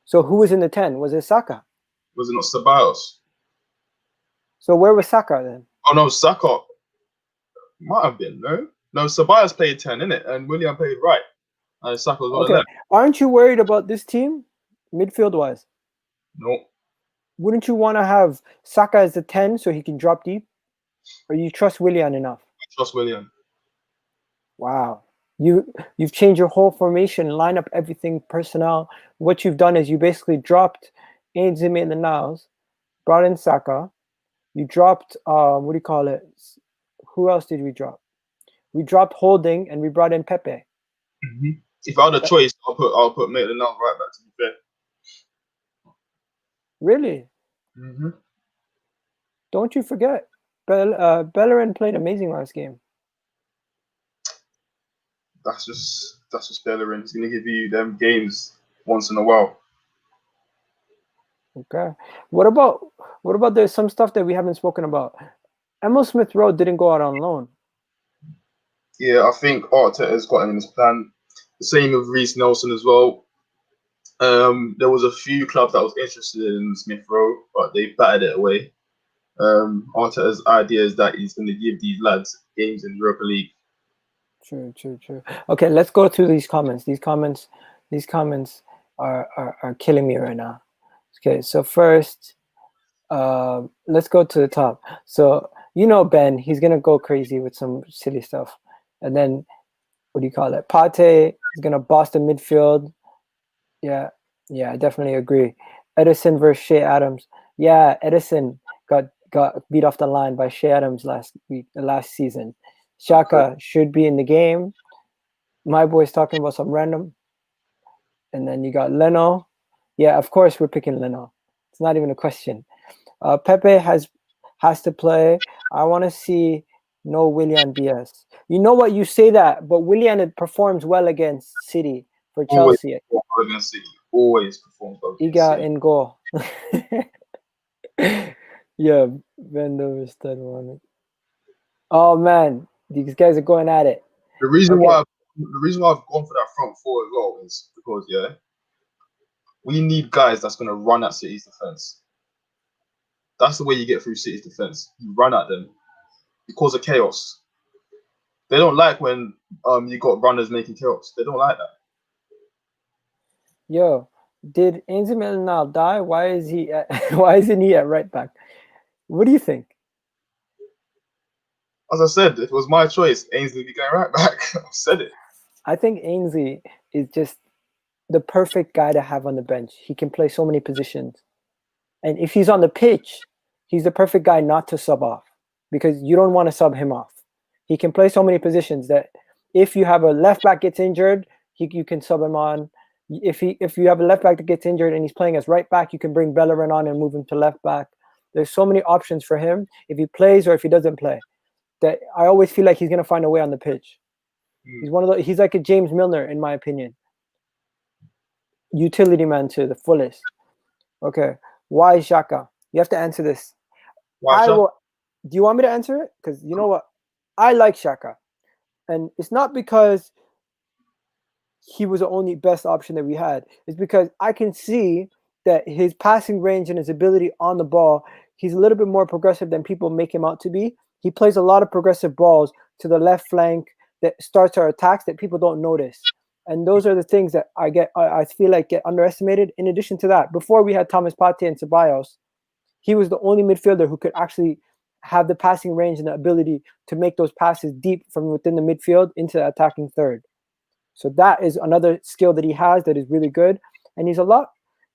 A: So who was in the 10? Was it Saka?
B: Was it not Ceballos?
A: So where was Saka then?
B: Oh no, Saka might have been, no? No, Sabia's played 10, innit? And Willian played right. And Saka was on the
A: Okay,
B: left.
A: aren't you worried about this team, midfield wise?
B: No.
A: Wouldn't you want to have Saka as the 10 so he can drop deep? Or you trust Willian enough?
B: I trust Willian.
A: Wow. You've changed your whole formation, line up everything, personnel. What you've done is you basically dropped Ainsley Maitland-Niles, brought in Saka. You dropped what do you call it? Who else did we drop? We dropped Holding and we brought in Pepe.
B: Mm-hmm. If I had a choice, I'll put Maitland-Niles right back, to be fair.
A: Really?
B: Mm-hmm.
A: Don't you forget, Bellerin played amazing last game.
B: That's just Bellerin. He's gonna give you them games once in a while.
A: Okay. What about there's some stuff that we haven't spoken about? Emil Smith Rowe didn't go out on loan.
B: Yeah, I think Arteta's got him in his plan. The same with Reece Nelson as well. There was a few clubs that was interested in Smith Rowe, but they batted it away. Arteta's idea is that he's going to give these lads games in Europa League.
A: True. Okay, let's go through these comments. These comments are killing me right now. Okay, so first, let's go to the top. So Ben, he's gonna go crazy with some silly stuff, and then what do you call it? Partey is gonna boss the midfield. Yeah, I definitely agree. Edison versus Shea Adams. Yeah, Edison got beat off the line by Shea Adams last season. Xhaka should be in the game. My boy's talking about some random. And then you got Leno. Yeah, of course we're picking Leno. It's not even a question. Pepe has to play. I want to see no Willian BS. You know what? You say that, but Willian performs well against City for Chelsea.
B: Always performs well
A: against City. In goal. Yeah, Bendo is that one. Oh man, these guys are going at it.
B: The reason why I've gone for that front four as well is because we need guys that's gonna run at City's defense. That's the way you get through City's defense. You run at them. You cause a chaos. They don't like when you got runners making chaos. They don't like that.
A: Yo, did Ainsley Maitland-Niles die? Why isn't he at right back? What do you think?
B: As I said, if it was my choice, Ainsley would be going right back. I've said it.
A: I think Ainsley is just the perfect guy to have on the bench. He can play so many positions. And if he's on the pitch, he's the perfect guy not to sub off because you don't want to sub him off. He can play so many positions that if you have a left back gets injured, you can sub him on. If you have a left back that gets injured and he's playing as right back, you can bring Bellerin on and move him to left back. There's so many options for him if he plays or if he doesn't play. That I always feel like he's gonna find a way on the pitch. He's like a James Milner in my opinion. Utility man to the fullest. Okay, why Xhaka? You have to answer this. Do you want me to answer it? Because you know what, I like Xhaka, and it's not because he was the only best option that we had. It's because I can see that his passing range and his ability on the ball, he's a little bit more progressive than people make him out to be. He plays a lot of progressive balls to the left flank that starts our attacks that people don't notice. And those are the things that I feel like get underestimated. In addition to that, before we had Thomas Partey and Ceballos, he was the only midfielder who could actually have the passing range and the ability to make those passes deep from within the midfield into the attacking third. So that is another skill that he has that is really good. And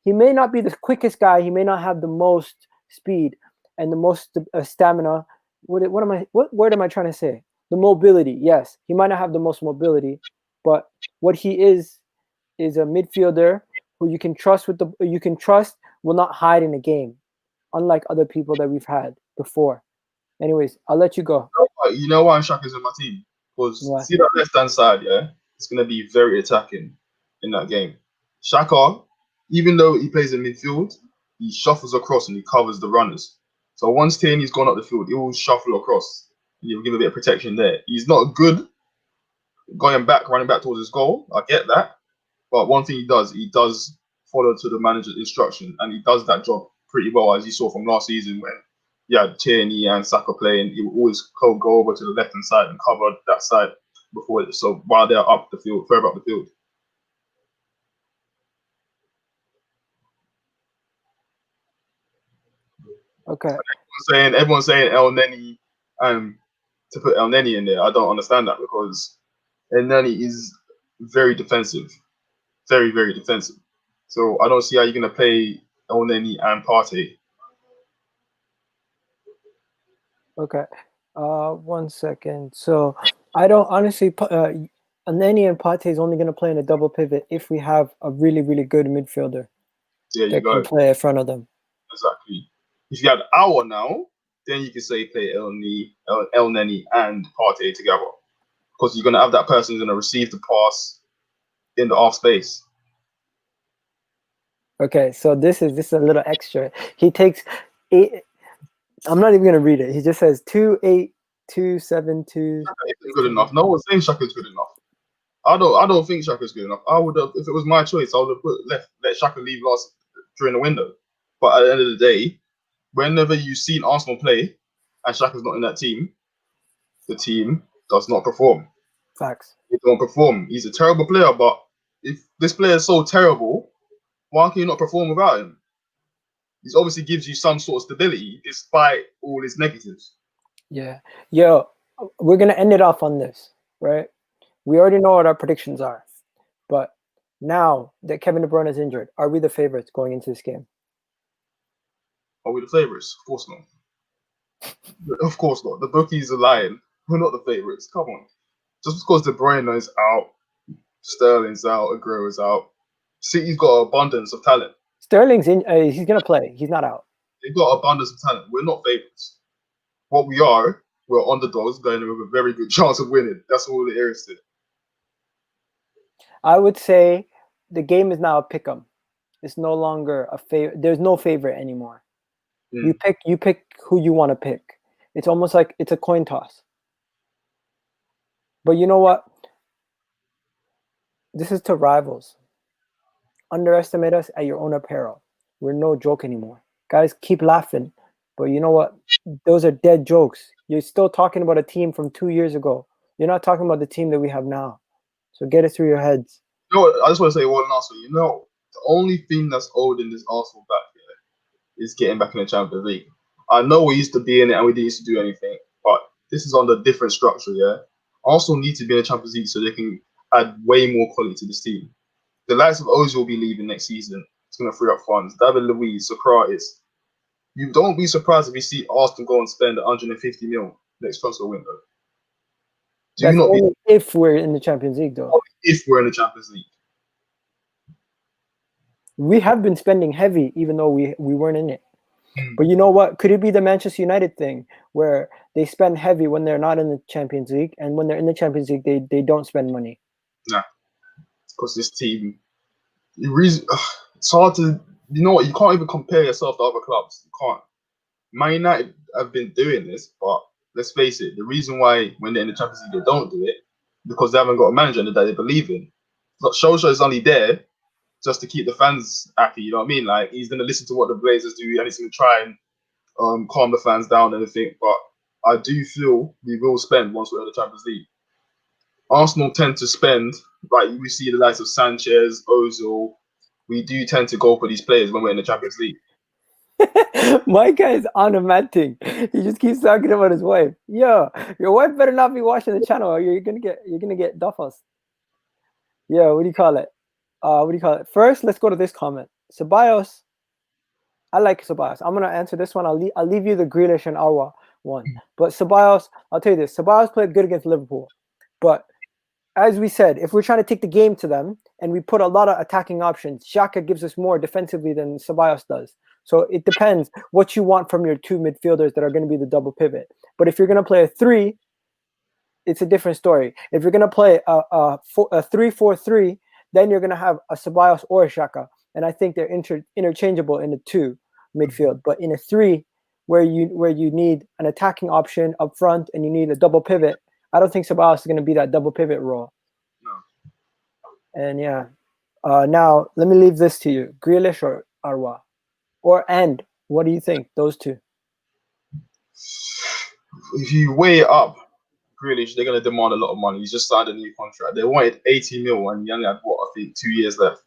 A: he may not be the quickest guy. He may not have the most speed and the most stamina. What word am I trying to say? The mobility. Yes, he might not have the most mobility, but what he is a midfielder who you can trust will not hide in a game, unlike other people that we've had before. Anyways, I'll let you go.
B: You know why Xhaka's in my team? Because see that left hand side, it's gonna be very attacking in that game. Xhaka, even though he plays in midfield, he shuffles across and he covers the runners. So once Tierney's gone up the field, he will shuffle across. He'll give a bit of protection there. He's not good running back towards his goal. I get that. But one thing he does follow to the manager's instruction, and he does that job pretty well, as you saw from last season when you had Tierney and Saka playing. He would always go over to the left-hand side and cover that side. before it. So while they're up the field, further up the field.
A: Okay.
B: Everyone's saying El Neni, to put El Neni in there. I don't understand that because El Neni is very defensive, very, very defensive. So I don't see how you're gonna play El Neni and Partey.
A: Okay. 1 second. So I don't honestly. Neni and Partey is only going to play in a double pivot if we have a really, really good midfielder
B: Yeah,
A: that can play in front of them.
B: Exactly. If you had Hour now, then you can say play El Neni and Partey together because you're gonna have that person who's gonna receive the pass in the off space.
A: Okay, so this is a little extra. He takes 8. I'm not even gonna read it. He just says 2, 8, 2, 7, 2.
B: Good enough. No one's saying Xhaka's good enough. I don't think Xhaka's good enough. I would have, if it was my choice, I would have let Xhaka leave during the window. But at the end of the day, whenever you've seen Arsenal play and Xhaka's not in that team, the team does not perform.
A: Facts.
B: He don't perform. He's a terrible player, but if this player is so terrible, why can you not perform without him? He obviously gives you some sort of stability despite all his negatives.
A: Yeah. Yo, we're gonna end it off on this, right? We already know what our predictions are, but now that Kevin De Bruyne is injured, are we the favorites going into this game?
B: Are we the favourites? Of course not. Of course not. The bookies are lying. We're not the favourites. Come on. Just because De Bruyne is out, Sterling's out, Aguero's out, City's got an abundance of talent.
A: Sterling's in. He's gonna play. He's not out.
B: They've got abundance of talent. We're not favourites. What we are, we're underdogs going with a very good chance of winning. That's all it is to it.
A: I would say the game is now a pick'em. It's no longer a favorite. There's no favorite anymore. You pick who you want to pick. It's almost like it's a coin toss. But you know what? This is to rivals. Underestimate us at your own apparel. We're no joke anymore. Guys, keep laughing. But you know what? Those are dead jokes. You're still talking about a team from 2 years ago. You're not talking about the team that we have now. So get it through your heads.
B: You know what? I just want to say one last thing. You know, the only thing that's holding this Arsenal back here is getting back in the Champions League. I know we used to be in it and we didn't used to do anything, but this is under different structure, yeah? Arsenal need to be in the Champions League so they can add way more quality to this team. The likes of Ozil will be leaving next season. It's going to free up funds. David Luiz, Socrates. You don't be surprised if you see Arsenal go and spend 150 mil next transfer window.
A: That's only if we're in the Champions League, though.
B: If we're in the Champions League.
A: We have been spending heavy, even though we weren't in it. But you know what? Could it be the Manchester United thing where they spend heavy when they're not in the Champions League, and when they're in the Champions League, they don't spend money?
B: Nah, it's because this team. It's hard to. You know what? You can't even compare yourself to other clubs. You can't. Man United have been doing this, but let's face it. The reason why when they're in the Champions League they don't do it because they haven't got a manager that they believe in. Solskjaer is only there just to keep the fans happy. You know what I mean? Like he's gonna listen to what the Blazers do and he's gonna try and calm the fans down and everything. But I do feel we will spend once we're in the Champions League. Arsenal tend to spend, like we see the likes of Sanchez, Ozil. We do tend to go for these players when we're in the Champions League.
A: My guy is on a mad thing. He just keeps talking about his wife. Yo, your wife better not be watching the channel or you're gonna get duffus. Yeah, what do you call it? First, let's go to this comment. Ceballos. I like Ceballos. I'm gonna answer this one. I'll leave you the Grealish and Arwa one. But Ceballos, I'll tell you this. Ceballos played good against Liverpool. But as we said, if we're trying to take the game to them and we put a lot of attacking options, Xhaka gives us more defensively than Ceballos does. So it depends what you want from your two midfielders that are going to be the double pivot. But if you're going to play a 3, it's a different story. If you're going to play a 3-4-3, then you're going to have a Ceballos or a Xhaka. And I think they're interchangeable in the 2 midfield. But in a 3, where you need an attacking option up front and you need a double pivot, I don't think Ceballos is going to be that double pivot role. No. And yeah. Now, let me leave this to you. Grealish or Arwa? What do you think? Those two.
B: If you weigh it up, Grealish, they're going to demand a lot of money. He's just signed a new contract. They wanted 80 mil and he only had, what, I think 2 years left.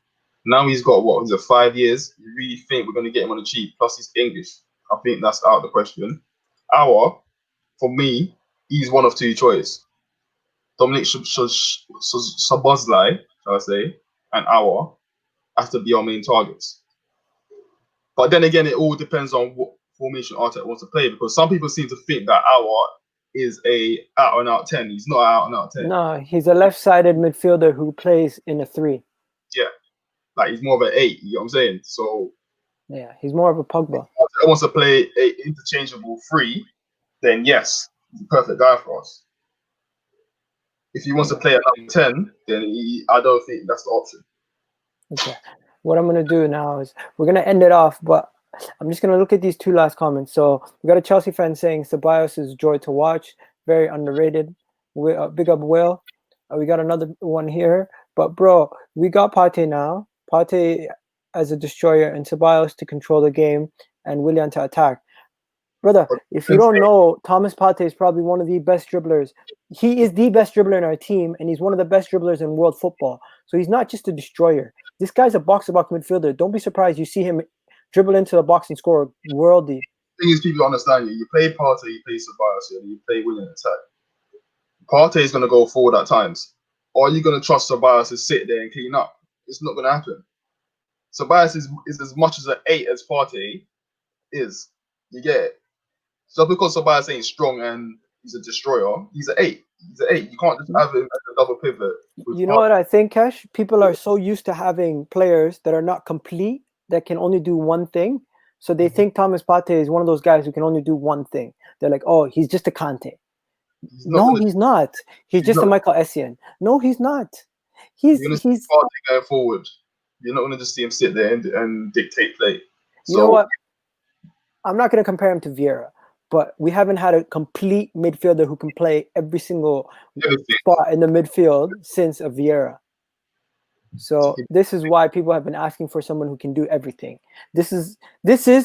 B: Now he's got, what, is it 5 years? You really think we're going to get him on the cheap? Plus he's English. I think that's out of the question. For me, he's one of two choices. Dominic Szoboszlai, shall I say, and have to be our main targets. But then again, it all depends on what formation Arteta wants to play, because some people seem to think that is a out-and-out 10. He's not an out-and-out 10.
A: No, he's a left-sided midfielder who plays in a 3.
B: Yeah. Like, he's more of an 8, you know what I'm saying? So,
A: yeah, he's more of a Pogba.
B: If Arteta wants to play an interchangeable 3, then yes, he's the perfect guy for us. If he wants to play at number 10, then I don't think that's the option.
A: Okay. What I'm going to do now is we're going to end it off, but I'm just going to look at these 2 last comments. So we got a Chelsea fan saying Ceballos is a joy to watch, very underrated. Big up Will. We got another one here. But, bro, we got Partey now. Partey as a destroyer and Ceballos to control the game and Willian to attack. Brother, if you don't know, Thomas Partey is probably one of the best dribblers. He is the best dribbler in our team, and he's one of the best dribblers in world football. So he's not just a destroyer. This guy's a box-to-box midfielder. Don't be surprised you see him dribble into the box and score worldy.
B: The thing is, people understand you play Partey, you play Ceballos, and you play Willian attack. Partey is going to go forward at times. Or are you going to trust Ceballos to sit there and clean up? It's not going to happen. Ceballos is as much as an 8 as Partey is. You get it? So because Ceballos ain't strong and he's a destroyer, he's an 8. He's an 8. You can't just have him as a double pivot.
A: You know what I think, Kesh? People are so used to having players that are not complete, that can only do one thing. So they think Thomas Partey is one of those guys who can only do one thing. They're like, oh, he's just a Kante. No, he's not. He's just a Michael Essien. No, he's not. He's
B: Partey going forward. You're not going to just see him sit there and dictate play.
A: You know what? I'm not going to compare him to Vieira, but we haven't had a complete midfielder who can play every single spot in the midfield since a Vieira. So this is why people have been asking for someone who can do everything. This is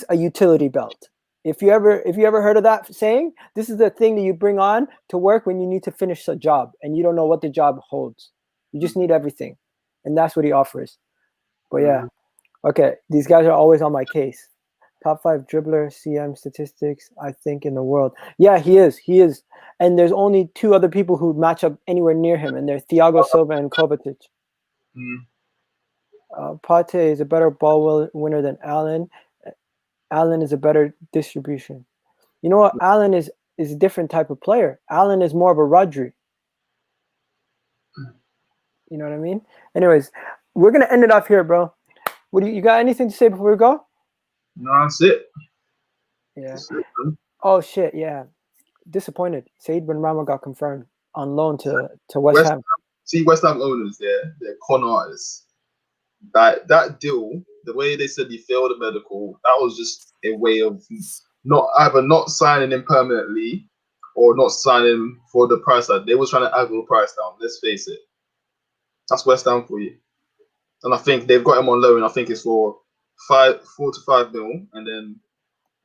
A: a utility belt. If you ever heard of that saying, this is the thing that you bring on to work when you need to finish a job and you don't know what the job holds. You just need everything, and that's what he offers. But yeah, okay, these guys are always on my case. Top 5 dribbler CM statistics, I think, in the world. Yeah, he is. And there's only 2 other people who match up anywhere near him, and they're Thiago Silva and Kovacic. Partey is a better ball winner than Allen. Allen is a better distribution. You know what? Allen is a different type of player. Allen is more of a Rodri. You know what I mean? Anyways, we're going to end it off here, bro. You got anything to say before we go?
B: No, that's it.
A: Yeah. That's it, oh shit, yeah. Disappointed. Said Benrahma got confirmed on loan to West Ham.
B: See, West Ham owners, they're con artists. That deal, the way they said he failed the medical, that was just a way of not signing him permanently or not signing for the price that they were trying to aggro the price down. Let's face it. That's West Ham for you. And I think they've got him on loan. I think it's for 4 to 5 mil, and then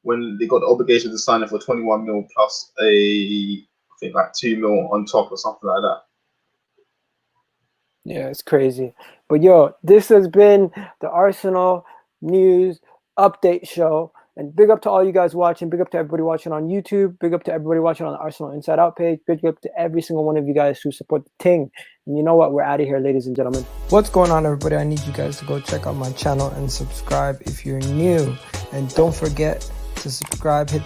B: when they got the obligation to sign it for 21 mil plus I think like 2 mil on top or something like that.
A: Yeah, it's crazy. But yo, this has been the Arsenal News Update Show. And big up to all you guys watching. Big up to everybody watching on YouTube. Big up to everybody watching on the Arsenal Inside Out page. Big up to every single one of you guys who support the ting. And you know what? We're out of here, ladies and gentlemen. What's going on, everybody? I need you guys to go check out my channel and subscribe if you're new. And don't forget to subscribe. Hit that